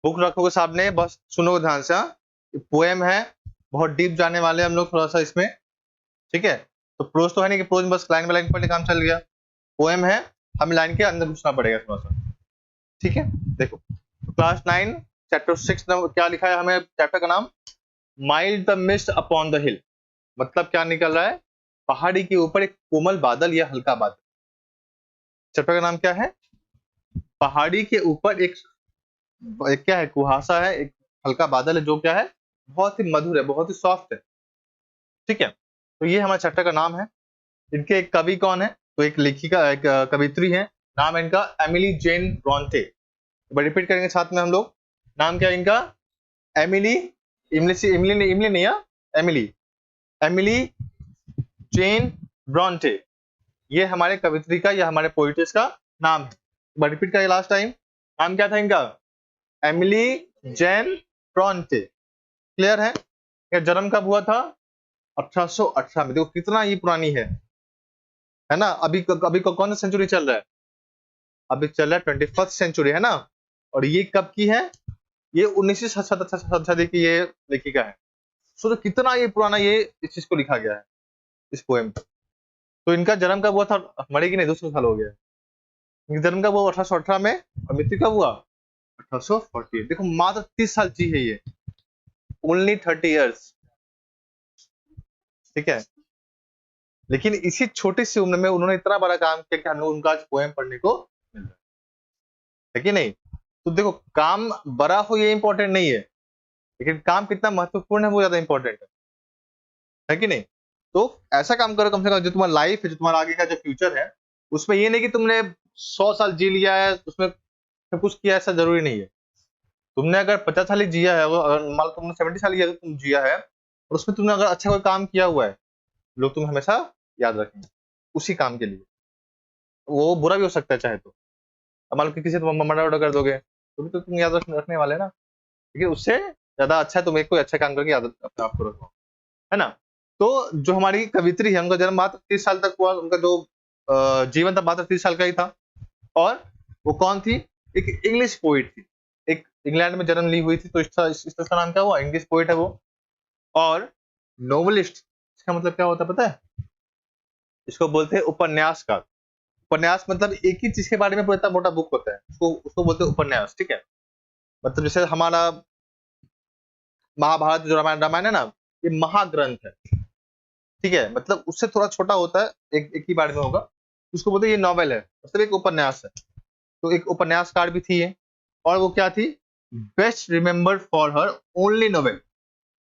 Book रखोगे सामने, बस सुनोगे ध्यान से। पोएम है, बहुत डीप जाने वाले हम लोग थोड़ा सा इसमें, ठीक है। तो प्रोज तो है नहीं कि प्रोज में बस लाइन बाय लाइन पढ़ने काम चल गया। पोएम है, हमें लाइन के अंदर घुसना पड़ेगा थोड़ा सा, ठीक है। देखो क्लास 9 चैप्टर 6 क्या लिखा है हमें, चैप्टर का नाम mild the mist upon the हिल। मतलब क्या निकल रहा है, पहाड़ी के ऊपर एक कोमल बादल या हल्का बादल। चैप्टर का नाम क्या है, पहाड़ी के ऊपर एक क्या है, कुहासा है, एक हल्का बादल है जो क्या है, बहुत ही मधुर है, बहुत ही सॉफ्ट है, ठीक है। तो ये हमारे चैप्टर का नाम है। इनके एक कवि कौन है, तो एक लेखिका, एक कवित्री है, नाम है इनका एमिली जेन ब्रॉन्टे। रिपीट करेंगे साथ में हम लोग, नाम क्या है इनका, एमिली, इमली इमली इमली नहीं है, एमिली, एमिली जेन ब्रॉन्टे। ये हमारे कवित्री का या हमारे पोइट्स का नाम है। रिपीट करेंगे लास्ट टाइम, नाम क्या था इनका, एमिली जेन ब्रॉन्टे। क्लियर है। ये जन्म कब हुआ था, 1818 में। देखो कितना ये पुरानी है ना। अभी कौन सा सेंचुरी चल रहा है, अभी चल रहा है 21st सेंचुरी, है ना। और ये कब की है, ये 19वीं सदी की ये लेखिका है। सोचो कितना ये पुराना ये इस चीज को लिखा गया है, इस पोएम को। तो इनका जन्म कब हुआ था, मरे की नहीं, 200 साल हो गया है। इनका जन्म कब हुआ, 1818 में, और मृत्यु कब हुआ, 1848। देखो मात्र 30 साल जी है ये, ओनली 30 ईयर्स, ठीक है। लेकिन इसी छोटी सी उम्र में उन्होंने इतना बड़ा काम किया कि हम लोग उनका आज पोएम पढ़ने को मिल रहा है कि नहीं। तो देखो काम बड़ा हो ये इंपॉर्टेंट नहीं है, लेकिन काम कितना महत्वपूर्ण है वो ज्यादा इंपॉर्टेंट है कि नहीं। तो ऐसा काम करो कम से कम, जो तुम्हारा लाइफ है, जो तुम्हारा आगे का जो फ्यूचर है, उसमें ये नहीं कि तुमने 100 साल जी लिया है, उसमें सब कुछ किया, ऐसा जरूरी नहीं है। तुमने अगर 50 साल ही जिया है, अगर मान लो तुमने 70 साल तुम जिया है, और उसमें तुमने अगर अच्छा कोई काम किया हुआ है, लोग तुम्हें हमेशा याद रखेंगे उसी काम के लिए। वो बुरा भी हो सकता है चाहे तो। अब मान लो कि किसी तुम मर्डर वर्डर कर दोगे, तो भी तो तुम याद रखने वाले ना। लेकिन उससे ज्यादा अच्छा है तुम एक कोई अच्छा काम करके याद अपने आप को रखो, है ना। तो जो हमारी कवित्री है, उनका जन्म मात्र 30 साल तक हुआ, उनका जो जीवन था मात्र 30 साल का ही था। और वो कौन थी, एक इंग्लिश पोइट थी, एक इंग्लैंड में जन्म ली हुई थी, तो इसका नाम क्या हुआ, इंग्लिश पोइट है वो। और नोवेलिस्ट, इसका मतलब क्या होता है पता है, इसको बोलते हैं उपन्यासकार। उपन्यास मतलब एक ही चीज के बारे में पूरा इतना मोटा बुक होता है, उसको उसको बोलते हैं उपन्यास, ठीक है। मतलब जैसे हमारा महाभारत जो रामायण रामायण है ना, ये महाग्रंथ है, ठीक है। मतलब उससे थोड़ा छोटा होता है, एक ही बारे में होगा, उसको बोलते हैं ये नॉवेल है, मतलब एक उपन्यास है। तो एक उपन्यासकार भी थी ये। और वो क्या थी, best remembered for her only novel.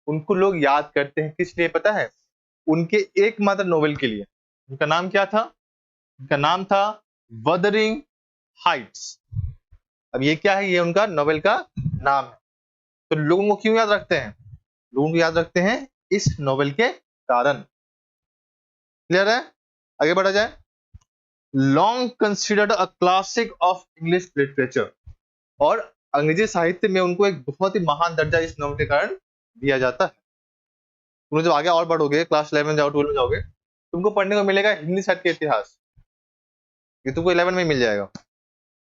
उनको लोग याद करते हैं किस लिए पता है, उनके एकमात्र नोवेल के लिए। उनका नाम क्या था, उनका नाम था वदरिंग हाइट्स। अब ये क्या है, ये उनका नोवेल का नाम है। तो लोगों को क्यों याद रखते हैं, लोगों को याद रखते हैं इस नोवेल के कारण। क्लियर है, आगे बढ़ा जाए। Long considered a classic of English literature. और अंग्रेजी साहित्य में उनको एक बहुत ही महान दर्जा इस नोवेल के कारण दिया जाता है। तुम जब आगे और बढ़ोगे, क्लास 11 में जाओ, 12 में जाओगे, तुमको पढ़ने को मिलेगा हिंदी साहित्य के इतिहास, ये तुमको 11 में मिल जाएगा,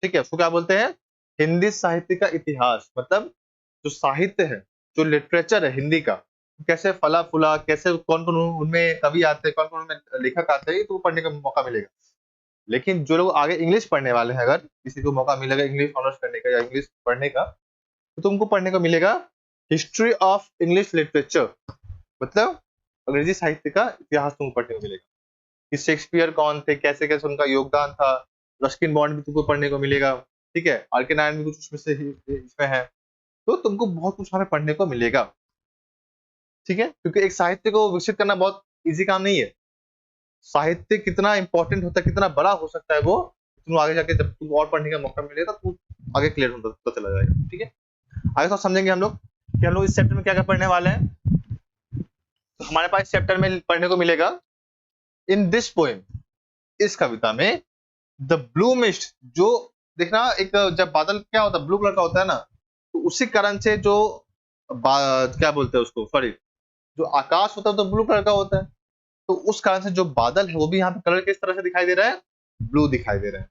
ठीक है। उसको क्या बोलते हैं, हिंदी साहित्य का इतिहास। मतलब जो साहित्य है, जो लिटरेचर है हिंदी का, कैसे फला फूला, कैसे कौन कौन उनमें कवि आते हैं, कौन कौन उनमें लेखक आते हैं, तो पढ़ने का मौका मिलेगा। लेकिन जो लोग आगे इंग्लिश पढ़ने वाले हैं, अगर किसी को मौका मिलेगा इंग्लिश ऑनर्स करने का या इंग्लिश पढ़ने का, तो तुमको पढ़ने को मिलेगा हिस्ट्री ऑफ इंग्लिश लिटरेचर। मतलब अंग्रेजी साहित्य का इतिहास तुमको पढ़ने को मिलेगा, कि शेक्सपियर कौन थे, कैसे कैसे उनका योगदान था। रस्किन बॉन्ड भी तुमको पढ़ने को मिलेगा, ठीक है। आर के नारायण भी कुछ उसमें से इसमें है। तो तुमको बहुत कुछ हमें पढ़ने को मिलेगा, ठीक है। क्योंकि एक साहित्य को विकसित करना बहुत इजी काम नहीं है। साहित्य कितना इंपॉर्टेंट होता है, कितना बड़ा हो सकता है वो, तुम आगे जाके जब तुम और पढ़ने का मौका मिलेगा तो तुम आगे क्लियर होता चला जाएगा, ठीक है। आगे तो समझेंगे हम लोग कि हम लोग इस चैप्टर में क्या क्या पढ़ने वाले हैं। तो हमारे पास इस चैप्टर में पढ़ने को मिलेगा, इन दिस पोएम, इस कविता में, द ब्लू मिस्ट, जो देखना एक जब बादल क्या होता है, ब्लू कलर का होता है ना, तो उसी कारण से जो क्या बोलते हैं उसको, सॉरी, जो आकाश होता है तो ब्लू कलर का होता है। तो उस कारण से जो बादल है वो भी यहाँ पे कलर किस तरह से दिखाई दे रहा है, ब्लू दिखाई दे रहा है,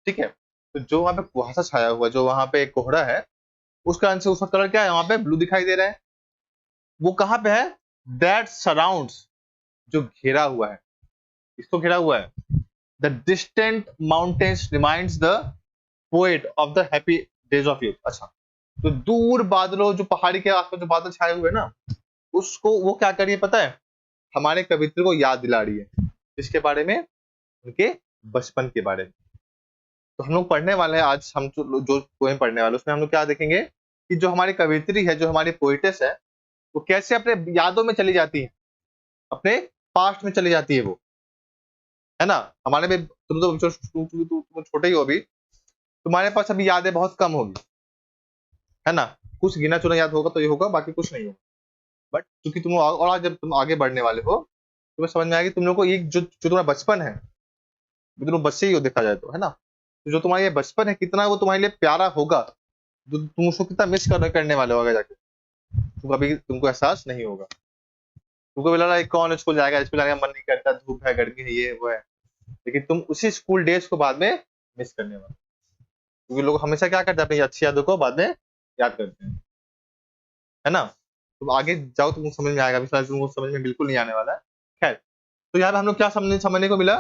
ठीक है। तो जो वहां पे कुहासा छाया हुआ, जो वहां पे कोहरा है, उसका आंसर, उसका कलर क्या है, वहां पे ब्लू दिखाई दे रहा है। वो कहां पे है, दैट सराउंड्स, जो घेरा हुआ है, इसको घेरा हुआ है। The distant mountains reminds the poet of the happy days of youth. अच्छा, तो दूर बादलों, जो पहाड़ी के आसपास जो बादल छाए हुए हैं ना, उसको वो क्या कर रही है पता है, हमारे कवित्र को याद दिला रही है। इसके बारे में, उनके बचपन के बारे में। तो हम लोग पढ़ने वाले हैं आज, हम जो पोएम पढ़ने वाले, उसमें हम लोग क्या देखेंगे कि जो हमारी कवित्री है, जो हमारी पोइटेस है, वो कैसे अपने यादों में चली जाती है, अपने पास्ट में चली जाती है वो, है ना। हमारे में तुम छोटे ही हो अभी, तुम्हारे पास अभी यादें बहुत कम होगी, है ना। कुछ गिना चुना याद होगा तो ये होगा, बाकी कुछ नहीं होगा। बट क्योंकि तुम और आज जब तुम आगे बढ़ने वाले हो, तुम्हें समझ में आएगी तुम लोग को ये जो तुम्हारा बचपन है, तुम बच्चे ही हो देखा जाए तो, है ना। तो जो तुम्हारा ये बचपन है, कितना वो तुम्हारे लिए प्यारा होगा, जो तुम उसको कितना मिस करने वाले हो आगे जाके, तुमको अभी तुमको एहसास नहीं होगा। तुमको भी लग रहा है कौन स्कूल जाएगा, स्कूल जाने का मन नहीं करता, धूप है, गर्मी है, ये वो है, लेकिन तुम उसी स्कूल डेज को बाद में मिस करने वाले, क्योंकि लोग हमेशा क्या करते हैं, अपनी अच्छी यादों को बाद में याद करते हैं, है ना। तुम आगे जाओ तुमको समझ में आएगा, अभी फिलहाल तुमको समझ में बिल्कुल नहीं आने वाला है। खैर, तो यहाँ पे हम लोग क्या समझने को मिला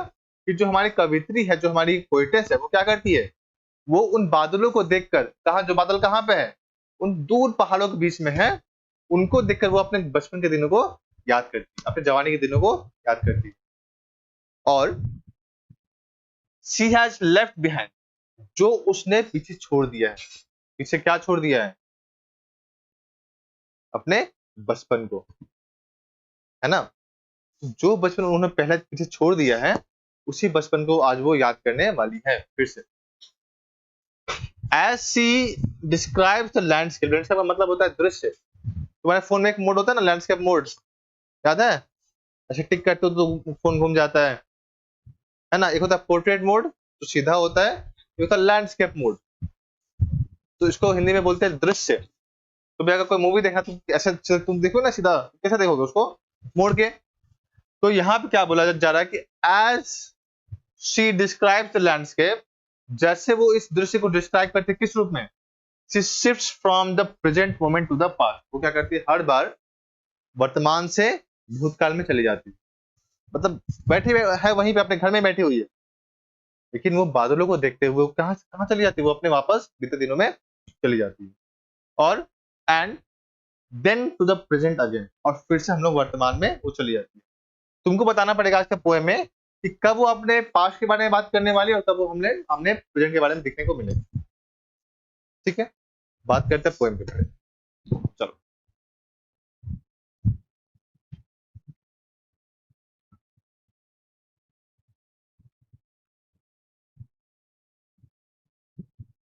कि जो हमारी कवित्री है, जो हमारी पोइटेस है, वो क्या करती है, वो उन बादलों को देखकर, कहा जो बादल कहाँ पे है, उन दूर पहाड़ों के बीच में है, उनको देखकर वो अपने बचपन के दिनों को याद करती है, अपने जवानी के दिनों को याद करती है। और शी हैज लेफ्ट बिहाइंड, जो उसने पीछे छोड़ दिया है, पीछे क्या छोड़ दिया है, अपने बचपन को, है ना। जो बचपन उन्होंने पहले पीछे छोड़ दिया है, उसी बचपन को आज वो याद करने वाली है फिर से। As she describes the landscape, landscape का मतलब होता है दृश्य। तुम्हारे फोन में एक मोड होता है ना, लैंडस्केप मोड, याद है, ऐसे टिक करते हो तो फोन घूम जाता है ना। एक होता है पोर्ट्रेट मोड, जो सीधा होता है, एक होता है लैंडस्केप मोड, तो इसको हिंदी में बोलते हैं दृश्य। तो अगर कोई मूवी देखा तो ऐसे तुम देखो ना सीधा, कैसे देखोगे उसको, मोड़ के। तो यहाँ पे क्या बोला जा रहा है कि as she describes the landscape, जैसे वो इस दृश्य को डिस्क्राइब करते किस रूप में, she shifts from the present moment to the past. वो क्या करती है, हर बार वर्तमान से भूतकाल में चली जाती है। मतलब बैठी है वहीं पे अपने घर में बैठी हुई है, लेकिन वो बादलों को देखते हुए कहां कहां चली जाती है, वो अपने वापस बीते दिनों में चली जाती है। और and then to the present again, और फिर से हम लोग वर्तमान में वो चली जाती है। तुमको बताना पड़ेगा आज के पोएम में कि कब वो अपने पास्ट के बारे में बात करने वाली है और कब वो हमने प्रेजेंट के बारे में देखने को मिले। ठीक है, बात करते हैं पोएम के बारे में। चलो,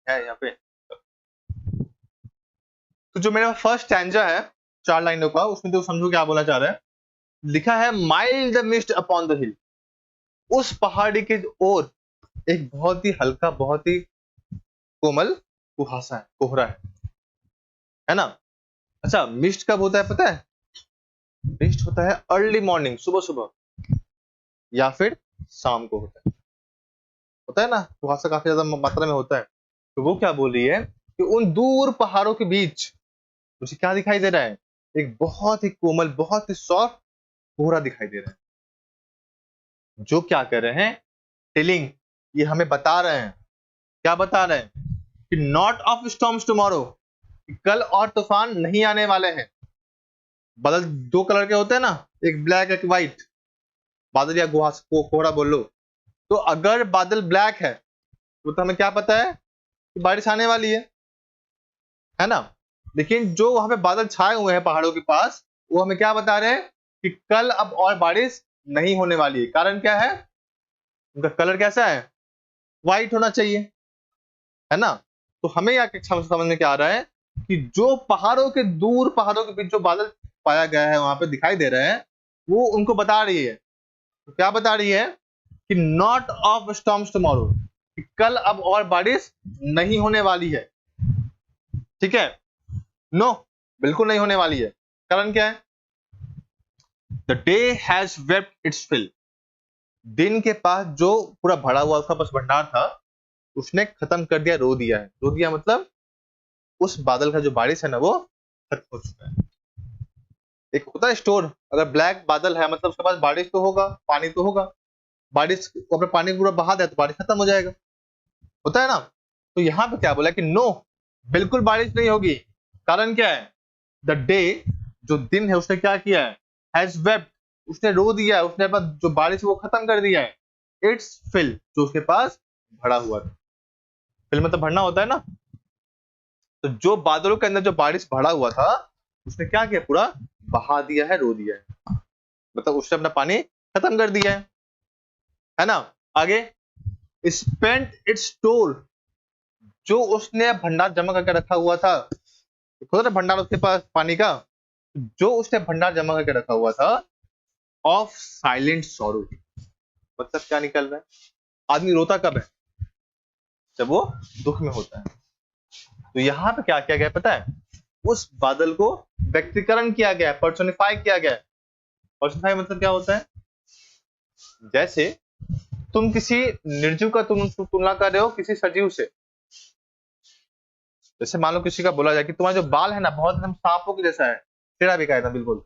है यहाँ पे। तो जो मेरा फर्स्ट स्टैंजा है 4 लाइनों का, उसमें तो समझो क्या बोला चाह रहा है। लिखा है, माइल्ड मिस्ट अपॉन द हिल, उस पहाड़ी की ओर एक बहुत ही हल्का, बहुत ही कोमल कुहासा है, कोहरा है ना। अच्छा, मिस्ट कब होता है पता है, मिस्ट होता है अर्ली मॉर्निंग, सुबह सुबह, या फिर शाम को होता है ना, कुहासा काफी ज्यादा मात्रा में होता है। तो वो क्या बोल रही है कि उन दूर पहाड़ों के बीच मुझे क्या दिखाई दे रहा है, एक बहुत ही कोमल, बहुत ही सॉफ्ट कोहरा दिखाई दे रहा है। जो क्या कर रहे हैं, टेलिंग, ये हमें बता रहे हैं, क्या बता रहे हैं, कि नॉट ऑफ स्टॉर्म्स टुमारो, कल और तूफान नहीं आने वाले हैं। बादल 2 कलर के होते हैं ना, एक ब्लैक एक व्हाइट, बादल या कोहरा बोल लो। तो अगर बादल ब्लैक है तो हमें क्या पता है कि बारिश आने वाली है ना। लेकिन जो वहां पे बादल छाए हुए हैं पहाड़ों के पास, वो हमें क्या बता रहे हैं कि कल अब और बारिश नहीं होने वाली है। कारण क्या है, उनका कलर कैसा है, व्हाइट होना चाहिए, है ना। तो हमें यहाँ समझ में क्या आ रहा है कि जो पहाड़ों के दूर, पहाड़ों के बीच जो बादल पाया गया है, वहां पे दिखाई दे रहे हैं, वो उनको बता रही है। तो क्या बता रही है कि नॉट ऑफ स्टॉर्म्स टुमारो, कि कल अब और बारिश नहीं होने वाली है। ठीक है, नो, बिल्कुल नहीं होने वाली है। कारण क्या है, the day has wept its fill, दिन के पास जो पूरा भरा हुआ उसका पास भंडार था, उसने खत्म कर दिया, रो दिया है। रो दिया मतलब उस बादल का जो बारिश है ना वो खत्म हो चुका है। एक होता है स्टोर, अगर ब्लैक बादल है मतलब उसके पास बारिश तो होगा, पानी तो होगा, बारिश वो अपने पानी पूरा बहा दे तो बारिश खत्म हो जाएगा, होता है ना। तो यहाँ पे क्या बोला कि नो, बिल्कुल बारिश नहीं होगी। कारण क्या है? द डे, जो दिन है उसने क्या किया है? हैज वेप्ट, उसने रो दिया है, उसने अपना जो बारिश है वो खत्म कर दिया है। इट्स फिल, जो उसके पास भरा हुआ था। फिल मतलब भरना होता है ना। तो जो बादलों के अंदर जो बारिश भरा हुआ था उसने क्या किया? पूरा बहा दिया है, रो दिया है, मतलब उसने अपना पानी खत्म कर दिया है ना। आगे, स्पेंट इट्स स्टोर, जो उसने भंडार जमा करके रखा हुआ था, खुद ना भंडार उसके पास पानी का, जो उसने भंडार जमा करके रखा हुआ था, ऑफ साइलेंट सॉरो, मतलब क्या निकल रहा है? आदमी रोता कब है? जब वो दुख में होता है। तो यहाँ पे क्या किया गया पता है? उस बादल को व्यक्तिकरण किया गया, पर्सोनिफाई किया गया। पर्सोनिफाई मतलब क्या होता है? जैसे तुम किसी निर्जीव का तुलना कर रहे हो किसी सजीव से। जैसे मान लो किसी का बोला जाए कि तुम्हारा जो बाल है ना बहुत एकदम सांपों के जैसा है, टेढ़ा बेका था बिल्कुल।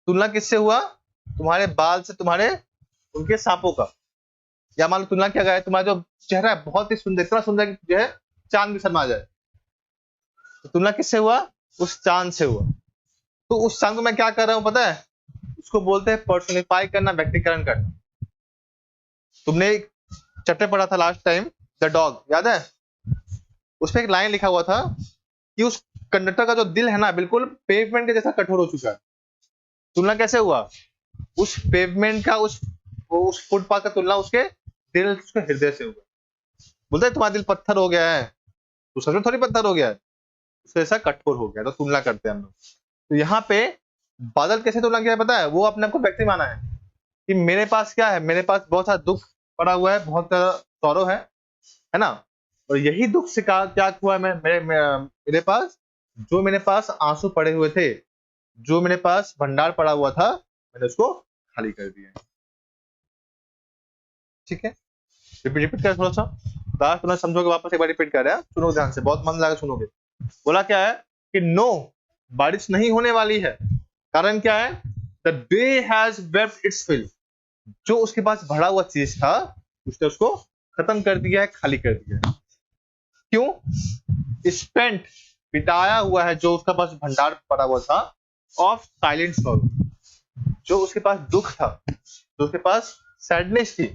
तुलना किससे हुआ? तुम्हारे बाल से तुम्हारे उनके सांपों का। या मान लो तुलना किया गया है तुम्हारा जो चेहरा है बहुत ही सुंदर, इतना सुंदर कि जो है चांद भी शर्मा जाए। तो तुलना किससे हुआ? उस चांद से हुआ। तो उस चांद को मैं क्या कर रहा हूं पता है? उसको बोलते हैं पर्सोनिफाई करना, व्यक्तिकरण करना। तुमने एक चैप्टर पढ़ा था लास्ट टाइम, द डॉग, याद है? उसमें एक लाइन लिखा हुआ था कि उस कंडक्टर का जो दिल है ना बिल्कुल पेवमेंट के जैसा कठोर हो चुका है। तुलना कैसे हुआ? उस पेवमेंट का, उस फुटपाथ का तुलना उसके दिल, उसके हृदय से हुआ। बोलते है तुम्हारा दिल पत्थर हो गया है, तो सच में थोड़ी पत्थर हो गया है, उससे ऐसा कठोर हो गया। तो तुलना करते हैं हम लोग। तो यहाँ पे बादल कैसे तुलना किया है पता है? वो अपने आप को व्यक्ति माना है कि मेरे पास क्या है, मेरे पास बहुत सारा दुख पड़ा हुआ है, बहुत सारा सौरव है ना। और यही दुख से क्या हुआ है, मेरे पास, जो मेरे पास आंसू पड़े हुए थे, जो मेरे पास भंडार पड़ा हुआ था, मैंने उसको खाली कर दिया। ठीक है, रिपीट कर थोड़ा सा, लास्ट तुम समझोगे, वापस एक बार रिपीट कर रहे हैं, सुनो ध्यान से, बहुत मन लगा सुनोगे। बोला क्या है कि नो, बारिश नहीं होने वाली है। कारण क्या है? The day has wept its fill, जो उसके पास भरा हुआ चीज था उसने उसको खत्म कर दिया है, खाली कर दिया है। क्यों? स्पेंट, बिताया हुआ है, जो उसका पास भंडार पड़ा हुआ था, ऑफ साइलेंट सॉरो, जो उसके पास दुख था, जो उसके पास सैडनेस थी,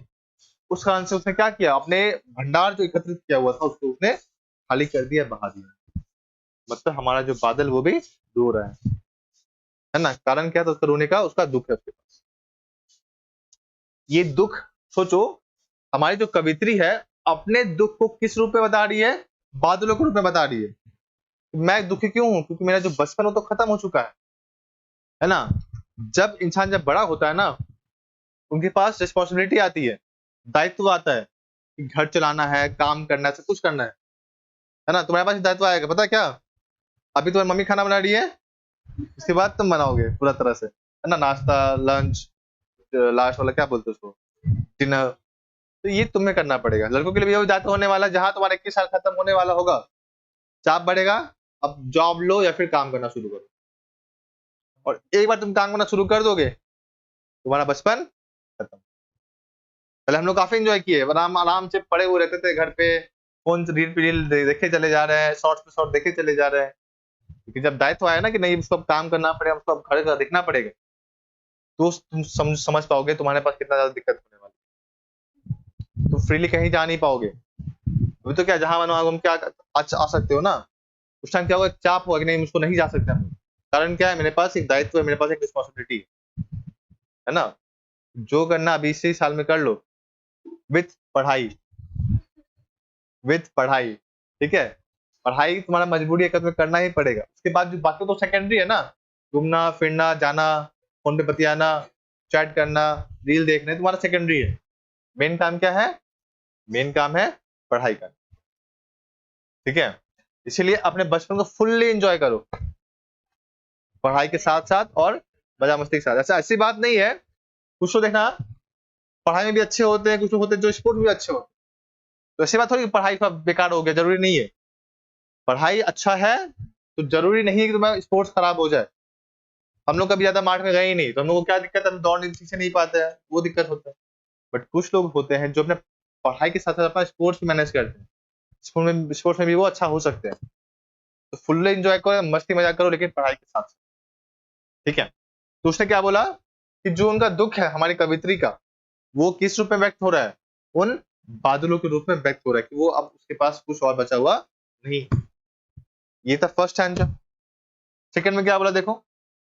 उस कारण से उसने क्या किया? अपने भंडार जो एकत्रित किया हुआ था उसको उसने खाली कर दिया, बहा दिया। मतलब हमारा जो बादल वो भी रो रहा है ना। कारण क्या था उसका रोने का? उसका दुख है उसके पास। ये दुख सोचो, हमारी जो कवित्री है अपने दुख को किस रूप में बता रही है? बादलों के रूप में बता रही है। मैं दुखी क्यों हूं? क्योंकि मेरा जो बचपन वो तो खत्म हो चुका है ना। जब इंसान जब बड़ा होता है ना, उनके पास रिस्पॉन्सिबिलिटी आती है, दायित्व आता है कि घर चलाना है, काम करना है, सब कुछ करना है ना। तुम्हारे पास दायित्व आएगा, पता है क्या? अभी तुम्हारी मम्मी खाना बना रही है, इसके बाद तुम बनाओगे पूरा तरह से, है ना, नाश्ता, लंच, लास्ट वाला क्या बोलते हैं उसको, डिनर। तो ये तुम्हें करना पड़ेगा। लड़कों के लिए भी यही दायित्व होने वाला है, जहां तुम्हारा 21 साल खत्म होने वाला होगा, चाप बढ़ेगा, अब जॉब लो या फिर काम करना शुरू करो। और एक बार तुम काम करना शुरू कर दोगे, तुम्हारा बचपन खत्म। पहले हम लोग काफी एंजॉय किए, आराम आराम से पड़े हुए रहते थे घर पे, फोन रील पे रील देखे चले जा रहे हैं, शॉर्ट्स पे शॉर्ट देखे चले जा रहे हैं। लेकिन जब दायित्व आया ना कि नहीं उसको अब काम करना पड़ेगा, उसको अब घर का देखना पड़ेगा, तो तुम समझ पाओगे तुम्हारे पास कितना ज्यादा दिक्कत होने वाली है। तुम फ्रीली कहीं जा नहीं पाओगे। अभी तो क्या, जहां मनो हम क्या आ सकते हो ना, उस टाइम क्या होगा, चाप होगा कि नहीं मुझको नहीं जा सकते हम। कारण क्या है? मेरे पास एक दायित्व है, मेरे पास एक रिस्पॉन्सिबिलिटी है ना। जो करना अभी इसी साल में कर लो, विथ पढ़ाई, विथ पढ़ाई। ठीक है, पढ़ाई तुम्हारा मजबूरी है, तुम्हें करना ही पड़ेगा। उसके बाद जो बाकी तो सेकेंडरी है ना, घूमना फिरना, जाना, फोन पे बतियाना, चैट करना, रील देखने, तुम्हारा सेकेंडरी है। मेन काम क्या है? मेन काम है पढ़ाई करना। ठीक है, इसीलिए अपने बचपन को फुल्ली एंजॉय करो, पढ़ाई के साथ साथ और मजा मस्ती के साथ। ऐसा ऐसी बात नहीं है, कुछ तो देखना पढ़ाई में भी अच्छे होते हैं, कुछ लोग होते हैं जो स्पोर्ट में भी अच्छे होते हैं। तो ऐसी बात थोड़ी पढ़ाई का बेकार हो गया, जरूरी नहीं है। पढ़ाई अच्छा है तो जरूरी नहीं है कि तुम्हारा स्पोर्ट्स खराब हो जाए। हम लोग कभी ज्यादा मार्ट में गए ही नहीं, तो हम लोग को क्या दिक्कत है, हम दौड़ ठीक से नहीं पाते हैं, वो दिक्कत होता है। बट कुछ लोग होते हैं जो अपने पढ़ाई के साथ साथ अपना स्पोर्ट्स मैनेज करते हैं, स्पोर्ट्स में भी वो अच्छा हो सकते हैं। तो फुल्ली एंजॉय करो, मस्ती मजाक करो, लेकिन पढ़ाई के साथ साथ, ठीक है। तो उसने क्या बोला कि जो उनका दुख है हमारी कवित्री का, वो किस रूप में व्यक्त हो रहा है, उन बादलों के रूप में व्यक्त हो रहा है, कि वो अब उसके पास कुछ और बचा हुआ नहीं। ये था फर्स्ट आंसर। सेकंड में क्या बोला देखो,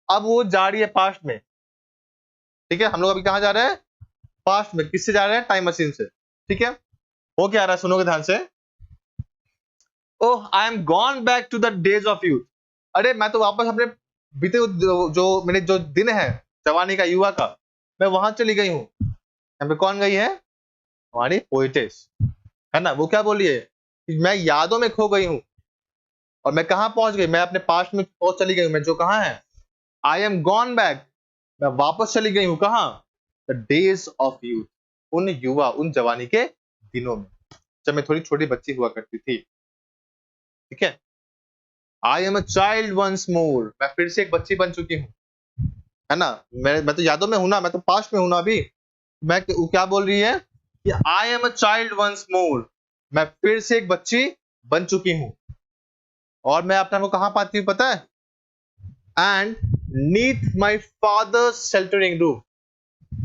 अब वो जा रही है पास्ट में, ठीक है। हम लोग अभी कहां जा रहे हैं, पास्ट में। किससे जा रहे हैं, टाइम मशीन से, ठीक है। वो क्या आ रहा है, सुनोगे ध्यान से। Oh I am gone back to the days of youth. अरे मैं तो वापस अपने बीते जो मेरे जो दिन है जवानी का, युवा का, मैं वहां चली गई हूँ। यहाँ पे कौन गई है, हमारी पोइटेस, है ना। वो क्या बोली है कि मैं यादों में खो गई हूँ, और मैं कहां पहुंच गई, मैं अपने पास्ट में पहुंच चली गई हूँ। मैं जो कहां है, आई एम गॉन बैक, मैं वापस चली गई हूँ कहां, द डेज ऑफ यूथ, उन युवा, उन जवानी के दिनों में, जब मैं थोड़ी छोटी बच्ची हुआ करती थी, ठीक है। I am a child once more, मैं फिर से एक बच्ची बन चुकी हूँ, है ना। मैं तो यादों में हूं ना, मैं तो पास्ट में हूं ना अभी। मैं वो क्या बोल रही है कि I am a child once more, मैं फिर से एक बच्ची बन चुकी हूं, और मैं अपने को कहां पाती हूँ पता है, and neath my father sheltering roof.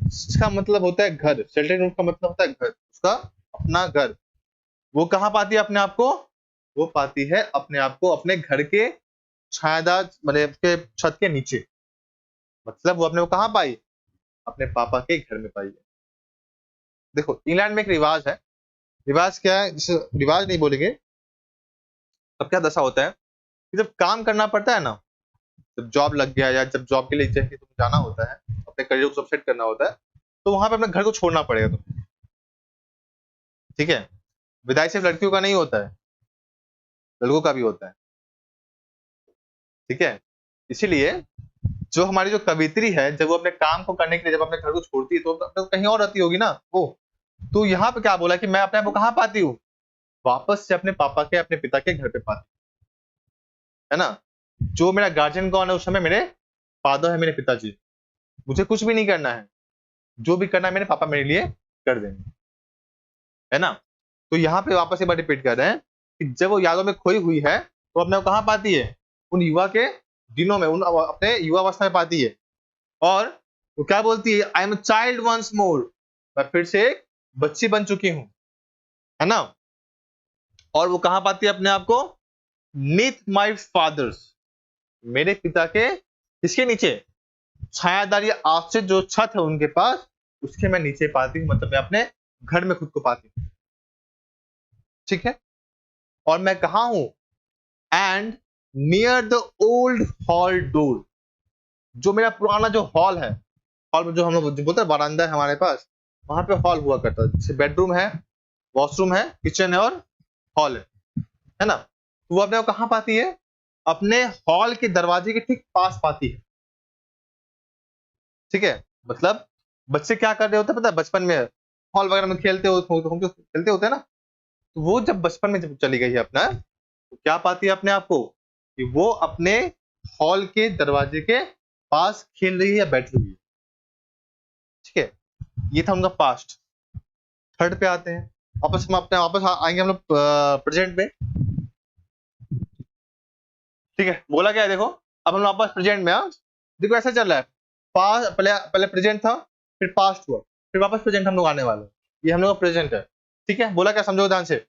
इसका मतलब होता है घर, शेल्टरिंग रूफ का मतलब होता है घर, उसका अपना घर। वो कहां पाती है अपने आप को, वो पाती है अपने आप को अपने घर के छायादार, मतलब के छत के नीचे। मतलब वो अपने को कहां पाई, अपने पापा के घर में पाई है। देखो इंग्लैंड में एक रिवाज है, रिवाज क्या है, जिसे रिवाज नहीं बोलेंगे, तब क्या दशा होता है कि जब काम करना पड़ता है ना, जब जॉब लग गया या जब जॉब के लिए चाहिए तुम जाना होता है, अपने करियर को सब सेट करना होता है, तो वहां पे अपने घर को छोड़ना पड़ेगा तुम्हें, ठीक है। विदाई सिर्फ लड़कियों का नहीं होता है, लड़कों का भी होता है, ठीक है। इसीलिए जो हमारी जो कवित्री है, जब वो अपने काम को करने के लिए जब अपने घर को छोड़ती है, तो अपने कहीं और रहती होगी ना वो। तो यहाँ पे क्या बोला कि मैं अपने आप को कहाँ पाती हूँ, वापस से अपने पापा के, अपने पिता के घर पे पाती, है ना। जो मेरा गार्जियन कौन है उस समय, मेरे फादर है, मेरे पिताजी। मुझे कुछ भी नहीं करना है, जो भी करना है मेरे पापा मेरे लिए कर देंगे, है ना। तो यहाँ पे वापस एक बार रिपीट कर रहे हैं कि जब वो यादों में खोई हुई है, तो अपने को कहाँ पाती है, उन युवा के दिनों में, उन अपने युवा अवस्था में पाती है। और वो क्या बोलती है, I am child once more, मैं फिर से एक बच्ची बन चुकी हूं, है ना। और वो कहां पाती है अपने आप को, नीथ माई फादर्स, मेरे पिता के, किसके नीचे, छायादारी आश्रित जो छत है उनके पास, उसके मैं नीचे पाती हूँ, मतलब मैं अपने घर में खुद को पाती हूँ, ठीक है। और मैं कहा हूं, and near the old hall door, जो मेरा पुराना जो हॉल है, हॉल में जो हम लोग बोलते हैं बरामदा है हमारे पास, वहां पे हॉल हुआ करता है, जैसे बेडरूम है, वॉशरूम है, किचन है, और हॉल है ना। तो वो अपने को कहां पाती है, अपने हॉल के दरवाजे के ठीक पास पाती है, ठीक है। मतलब बच्चे क्या कर रहे होते हैं पता है, बचपन में हॉल वगैरह में खेलते होते, खेलते होते हैं ना। तो वो जब बचपन में जब चली गई है अपना, तो क्या पाती है अपने आप को, कि वो अपने हॉल के दरवाजे के पास खेल रही है या बैठ रही है, ठीक है। ये था उनका पास्ट। थर्ड पे आते हैं, वापस हम अपने वापस आएंगे हम लोग प्रेजेंट में, ठीक है। बोला क्या है देखो, अब हम वापस प्रेजेंट में, देखो ऐसा चल रहा है, पास्ट पहले पहले प्रेजेंट था, फिर पास्ट हुआ, फिर वापस प्रेजेंट हम लोग आने वाले, ये हम लोग का प्रेजेंट है, ठीक है। बोला क्या, समझो ध्यान से।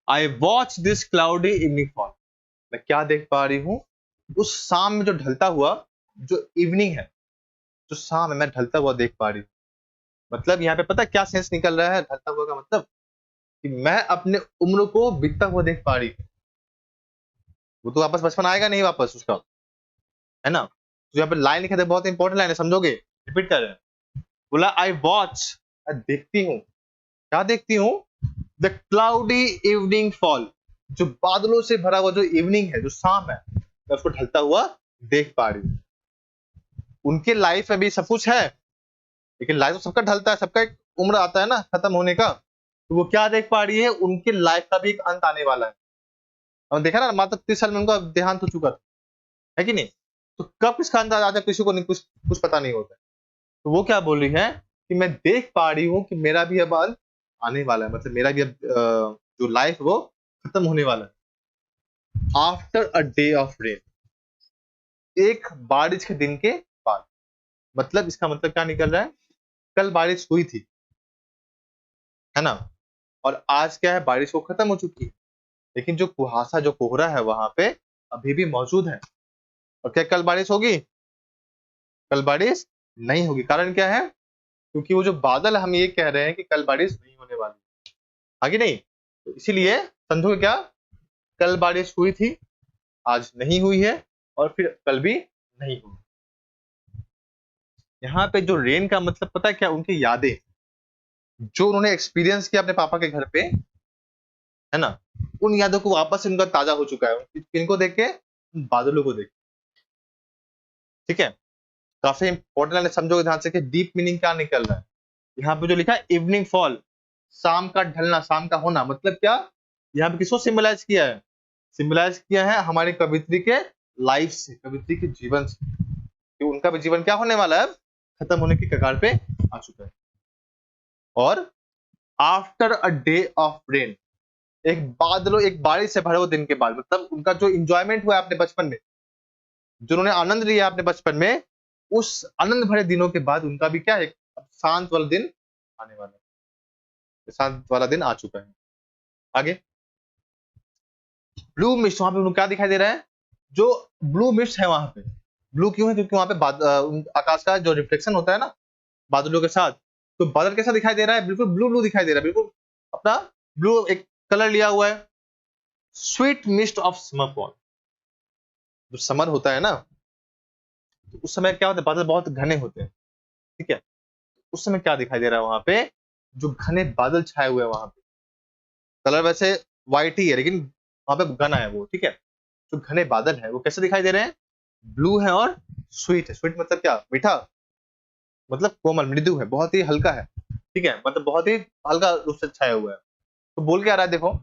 I watch this cloudy evening fall, मैं क्या देख पा रही हूँ, उस शाम में जो ढलता हुआ, जो इवनिंग है, जो शाम है, मैं ढलता हुआ देख पा रही हूँ। मतलब यहाँ पे पता क्या सेंस निकल रहा है ढलता हुआ का मतलब, कि मैं अपने उम्र को बीतता हुआ देख पा रही हूँ। वो तो वापस बचपन आएगा नहीं वापस उसका, है ना। तो यहाँ पे लाइन लिखा था, बहुत इंपॉर्टेंट लाइन है, समझोगे, रिपीट कर रहे हैं। बोला आई वॉच, मैं देखती हूँ, क्या देखती हूँ, द क्लाउडी इवनिंग फॉल, जो बादलों से भरा हुआ जो इवनिंग है, जो शाम है, मैं उसको ढलता हुआ देख पा रही हूँ। उनके लाइफ में भी सब कुछ है, लेकिन लाइफ तो सबका ढलता है, सबका एक उम्र आता है ना खत्म होने का। तो वो क्या देख पा रही है, उनके लाइफ का भी एक अंत आने वाला है, और देखा ना, मात्र 30 साल में उनका देहांत हो चुका था, है कि नहीं? तो कब किसका अंदाज आता है, किसी को नहीं, कुछ पता नहीं होता। तो वो क्या बोल रही है कि मैं देख पा रही हूँ कि मेरा भी अब अंत आने वाला है, मतलब मेरा भी अब जो लाइफ वो खत्म होने वाला है। After a day of rain, एक बारिश के दिन के बाद। मतलब इसका मतलब क्या निकल रहा है, कल बारिश हुई थी, है ना, और आज क्या है, बारिश वो खत्म हो चुकी है, लेकिन जो कुहासा, जो कोहरा है वहां पे अभी भी मौजूद है। और क्या कल बारिश होगी? कल बारिश नहीं होगी। कारण क्या है? क्योंकि वो जो बादल, हम ये कह रहे हैं कि कल बारिश नहीं होने वाली, आगे नहीं। तो इसीलिए समझोगे क्या, कल बारिश हुई थी, आज नहीं हुई है, और फिर कल भी नहीं हुई। यहाँ पे जो रेन का मतलब पता है क्या, उनकी यादें जो उन्होंने एक्सपीरियंस किया अपने पापा के घर पे, है ना, उन यादों को वापस से उनका ताजा हो चुका है। किनको देख के? बादलों को देख। ठीक है, काफी इंपॉर्टेंट है, समझोगे ध्यान से कि डीप मीनिंग क्या निकल रहा है। यहाँ पे जो लिखा है इवनिंग फॉल, शाम का ढलना, शाम का होना, मतलब क्या, यहाँ पे किसको सिंबलाइज किया है? सिंबलाइज किया है हमारे कवित्री के लाइफ से, कवित्री के जीवन से, कि उनका भी जीवन क्या होने वाला है, खत्म होने की कगार पे आ चुका है। और after a day of rain, एक बारिश से भरे हुए दिन के बाद, मतलब उनका जो इंजॉयमेंट हुआ है अपने बचपन में, जो उन्होंने आनंद लिया अपने बचपन में, उस आनंद भरे दिनों के बाद उनका भी क्या है, शांत वाला दिन आने वाला है। शांत वाला दिन आ चुका है। आगे ब्लू मिस्ट, वहां पे उनको क्या दिखाई दे रहा है, जो ब्लू मिस्ट है वहां पे। ब्लू क्यों है? क्योंकि वहां पे आकाश का जो रिफ्लेक्शन होता है ना बादलों के साथ, तो बादल कैसा दिखाई दे रहा है, बिल्कुल ब्लू ब्लू दिखाई दे रहा है, बिल्कुल अपना ब्लू एक कलर लिया हुआ है। Sweet mist of summer fall, जो समर होता है ना, तो उस समय क्या होता है, बादल बहुत घने होते हैं। ठीक है, उस समय क्या दिखाई दे रहा है वहां पे, जो घने बादल छाए हुए हैं वहां पे। कलर वैसे व्हाइट ही है, लेकिन वहां पे घना है वो। ठीक है, जो घने बादल है वो कैसे दिखाई दे रहे हैं, ब्लू है और स्वीट है। स्वीट मतलब क्या, मीठा, मतलब कोमल, मृदु है, बहुत ही हल्का है। ठीक है, मतलब बहुत ही हल्का रूप से छाया हुआ है। तो बोल क्या रहा है, देखो,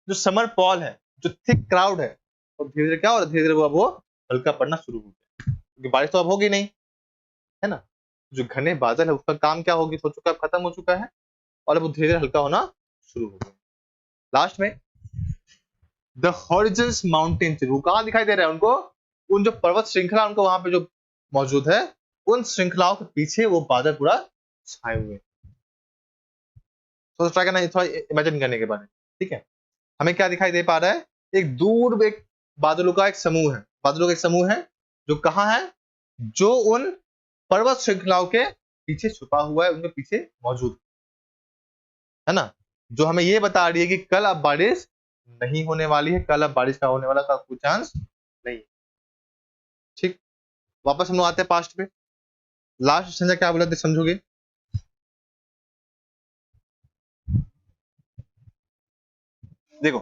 जो समर फॉल है, जो थिक क्राउड है, और धीरे धीरे क्या हो रहा है, धीरे धीरे वो हल्का पड़ना शुरू हो गया, क्योंकि बारिश तो अब होगी नहीं, है ना। जो घने बादल है उसका काम क्या होगी, हो चुका है, खत्म हो चुका है, और अब वो धीरे धीरे हल्का होना शुरू हो गया। लास्ट में द हॉरिजन्स माउंटेन, वो कहाँ दिखाई दे रहा है उनको, उन जो पर्वत श्रृंखला उनको वहां पे जो मौजूद है, उन श्रृंखलाओं के पीछे वो बादल पूरा छाए हुए। तो ट्राई करना थोड़ा इमेजिन करने के बारे में। ठीक है, हमें क्या दिखाई दे पा रहा है, एक दूर एक बादलों का एक समूह है, बादलों का एक समूह है, जो कहाँ है, जो उन पर्वत श्रृंखलाओं के पीछे छुपा हुआ है, उनके पीछे मौजूद है ना, जो हमें ये बता रही है कि कल अब बारिश नहीं होने वाली है, कल अब बारिश का होने वाला का कोई चांस नहीं। ठीक, वापस हम लोग आते हैं पास्ट पे। लास्ट संजय क्या बोला थे, समझोगे? देखो,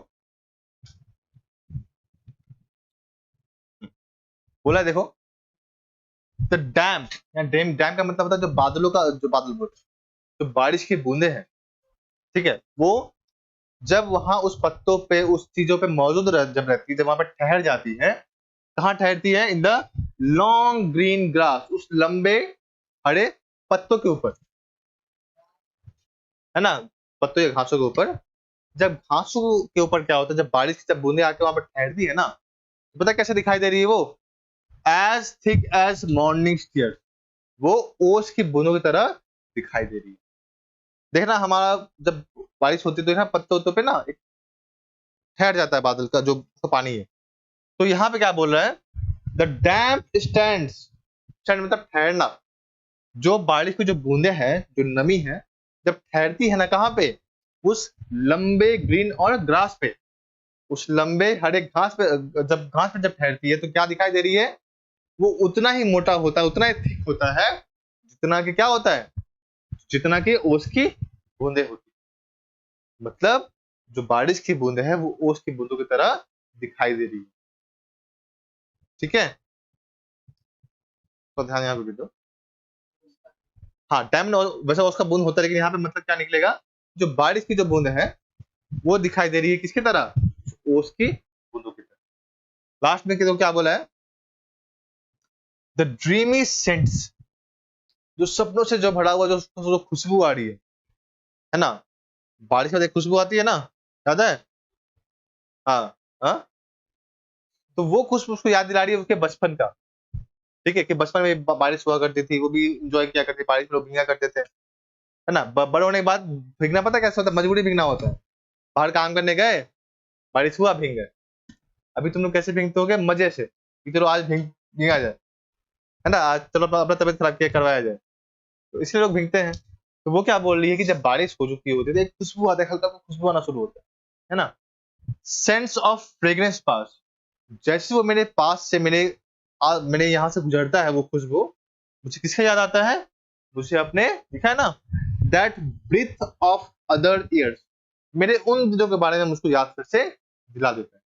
बोला है, देखो, द डैम, या डैम, डैम का मतलब होता है जो बादलों का, जो बादल बोलते हैं, जो बारिश की बूंदे हैं, ठीक है, वो जब वहां उस पत्तों पे, उस चीजों पे मौजूद जब रहती है, जब वहां पे ठहर जाती है, कहाँ ठहरती है, in the long green grass, उस लंबे हरे पत्तों के ऊपर, है ना, पत्तों या घासों के ऊपर। जब घासों के ऊपर क्या होता है, जब बारिश की जब बूंदे आके वहां पर ठहरती है ना, तो पता कैसे दिखाई दे रही है वो, as thick as morning steer, वो ओस की बूंदों की तरह दिखाई दे रही है। देखना, हमारा जब बारिश होती है तो देखना पत्तों पे ना एक ठहर जाता है बादल का जो तो पानी है। तो यहाँ पे क्या बोल रहा है, द डैम्प स्टैंड्स, स्टैंड मतलब ठहरना, जो बारिश की जो बूंदे हैं, जो नमी है, जब ठहरती है ना कहाँ पे, उस लंबे ग्रीन और ग्रास पे, उस लंबे हरे घास पे, जब घास पे जब ठहरती है तो क्या दिखाई दे रही है, वो उतना ही मोटा होता है, उतना ही थिक होता है, जितना कि क्या होता है, जितना कि ओस की बूंदे होती है। मतलब जो बारिश की बूंदे हैं वो ओस की बूंदों की तरह दिखाई दे रही है। ठीक है, तो ध्यान यहाँ पे भी दो। हाँ, डैम वैसे उसका बूंद होता है, लेकिन यहाँ पे मतलब क्या निकलेगा, जो बारिश की जो बूंद है वो दिखाई दे रही है किसकी तरह, ओस की बूंदों की लास्ट में तो क्या बोला है, द ड्रीमी सेंट्स, जो सपनों से जो भरा हुआ जो खुशबू आ रही है ना, बारिश में एक खुशबू आती है ना, याद है? हाँ हाँ, तो वो खुशबू उसको याद दिला रही है उसके बचपन का। ठीक है, कि बचपन में बारिश हुआ करती थी, वो भी इंजॉय किया करती थी, बारिश में लोग भीगा करते थे, है ना। बड़े होने के बाद भीगना पता कैसे होता है, मजबूरी भीगना होता है। बाहर काम करने गए, बारिश हुआ, भीग गए। अभी तुम लोग कैसे भीगते होगे, मजे से कि चलो आज भीगा जाए, है ना, आज चलो अपना अपना तबियत खराब किया करवाया जाए, तो इसलिए लोग भीगते हैं। तो वो क्या बोल रही है कि जब बारिश हो चुकी होती है तो एक खुशबू आता है, हल्का सा खुशबू आना शुरू होता है ना। सेंस ऑफ फ्रेग्रेंस पास, जैसे वो मेरे पास से मेरे यहाँ से गुजरता है वो खुशबू, मुझे किसका याद आता है, मुझे अपने, लिखा है ना, that breath of other years, मेरे उन दिनों के बारे में मुझको याद फिर से दिला देता है।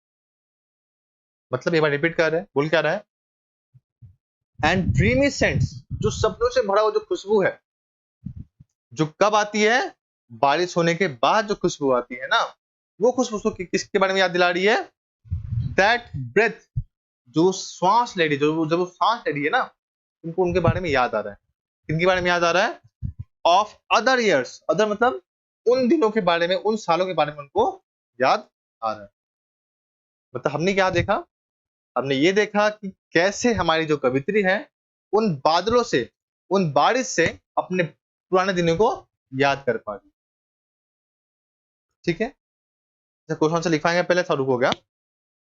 मतलब एक बार रिपीट कर रहे हैं, बोल क्या रहा है, एंड ड्रीमी सेंट्स, जो सपनों से भरा हुआ जो खुशबू है, जो कब आती है, बारिश होने के बाद जो खुशबू आती है ना, वो खुशबू उसको किसके बारे में याद दिला रही है, दैट ब्रेथ, जो श्वास ले रही, जो जब वो सांस ले रही है ना, उनको उनके बारे में याद आ रहा है। किनके बारे में याद आ रहा है, ऑफ अदर ईयर्स, अदर मतलब उन दिनों के बारे में, उन सालों के बारे में उनको याद आ रहा है। मतलब हमने क्या देखा, हमने ये देखा कि कैसे हमारी जो कवित्री है उन बादलों से, उन बारिश से अपने पुराने दिनों को याद कर पा रही। ठीक है, क्वेश्चन से लिखवाएंगे, पहले था रुक हो गया।